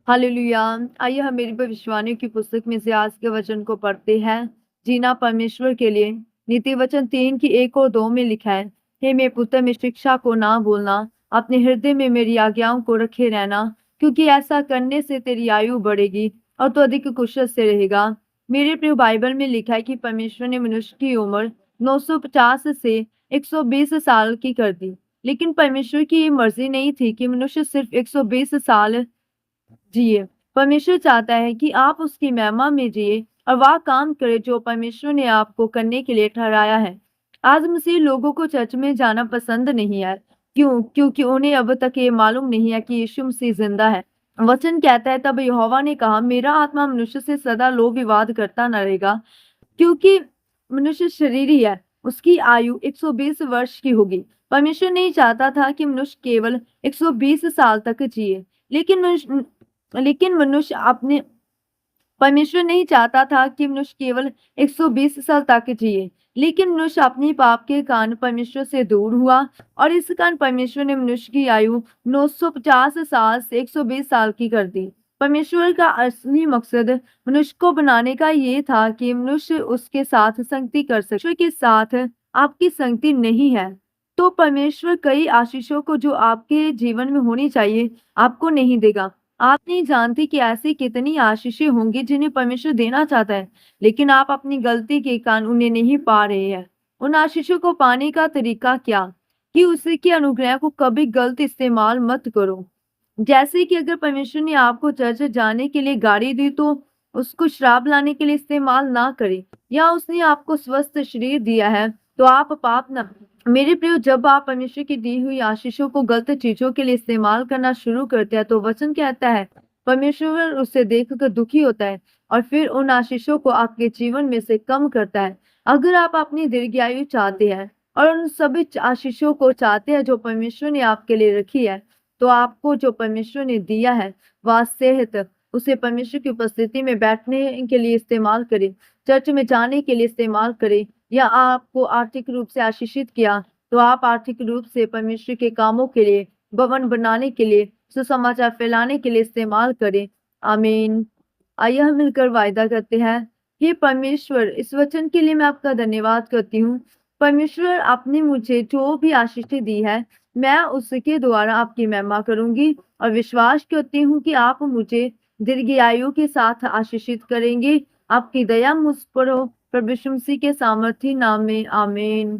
Hallelujah. आइए हम मेरी भविष्यवाणियों की पुस्तक में से आज के वचन को पढ़ते हैं। जीना परमेश्वर के लिए। नीति वचन 3 की 1 और 2 में लिखा है, हे मेरे पुत्र, में शिक्षा को ना भूलना, अपने हृदय में मेरी आज्ञाओं को रखे रहना, क्योंकि ऐसा करने से तेरी आयु बढ़ेगी और तो अधिक कुशल से रहेगा। मेरे प्रिय, बाइबल में लिखा है कि परमेश्वर ने मनुष्य की उम्र 950 से 120 साल की कर दी। लेकिन परमेश्वर की ये मर्जी नहीं थी कि मनुष्य सिर्फ 120 साल जिए। परमेश्वर चाहता है कि आप उसकी महिमा में जिए और वह काम करे जो परमेश्वर ने आपको करने के लिए ठहराया है। आज मसीह लोगों को चर्च में जाना पसंद नहीं है। क्यों? क्योंकि उन्हें अब तक ये मालूम नहीं है कि यीशु मसीह जिंदा है। वचन कहता है, तब यहोवा ने कहा, मेरा आत्मा मनुष्य से सदा लोभ विवाद करता न रहेगा, क्योंकि मनुष्य शरीर ही है, उसकी आयु 120 वर्ष की होगी। परमेश्वर नहीं चाहता था कि मनुष्य केवल 120 साल तक जिए, लेकिन मनुष्य अपने परमेश्वर नहीं चाहता था कि मनुष्य केवल 120 साल तक जिए, लेकिन मनुष्य अपने पाप के कारण परमेश्वर से दूर हुआ और इस कारण परमेश्वर ने मनुष्य की आयु 950 साल से 120 साल की कर दी। परमेश्वर का असली मकसद मनुष्य को बनाने का ये था कि मनुष्य उसके साथ संगति कर सके। परमेश्वर के साथ आपकी संगति नहीं है तो परमेश्वर कई आशीषों को जो आपके जीवन में होनी चाहिए आपको नहीं देगा। आप नहीं जानते कि ऐसी कितनी आशीषें होंगी जिन्हें परमेश्वर देना चाहता है, लेकिन आप अपनी गलती के कारण उन्हें नहीं पा रहे हैं। उन आशीषों को पाने का तरीका क्या? कि उसके अनुग्रह को कभी गलत इस्तेमाल मत करो। जैसे कि अगर परमेश्वर ने आपको चर्च जाने के लिए गाड़ी दी तो उसको शराब लाने के लिए इस्तेमाल ना करें, या उसने आपको स्वस्थ शरीर दिया है तो आप पाप न। मेरे प्रियो, जब आप परमेश्वर की दी हुई आशीषों को गलत चीजों के लिए इस्तेमाल करना शुरू करते हैं तो वचन कहता है परमेश्वर उसे देखकर दुखी होता है और फिर उन आशीषों को आपके जीवन में से कम करता है। अगर आप अपनी दीर्घायु चाहते हैं और उन सभी आशीषों को चाहते हैं जो परमेश्वर ने आपके लिए रखी है, तो आपको जो परमेश्वर ने दिया है वह सेहत, उसे परमेश्वर की उपस्थिति में बैठने के लिए इस्तेमाल करें, चर्च में जाने के लिए इस्तेमाल करें, या आपको आर्थिक रूप से आशीषित किया तो आप आर्थिक रूप से परमेश्वर के कामों के लिए, भवन बनाने के लिए, सुसमाचार फैलाने के लिए इस्तेमाल करें। आमीन। आइए हम मिलकर वायदा करते हैं। हे परमेश्वर, इस वचन के लिए मैं आपका धन्यवाद करती हूँ। परमेश्वर, आपने मुझे जो भी आशीष दी है मैं उसके द्वारा आपकी महिमा करूंगी और विश्वास करती हूँ कि आप मुझे दीर्घायु के साथ आशीषित करेंगे। आपकी दया मुझ पर हो, प्रभु यीशु मसीह के सामर्थी नाम में। आमीन।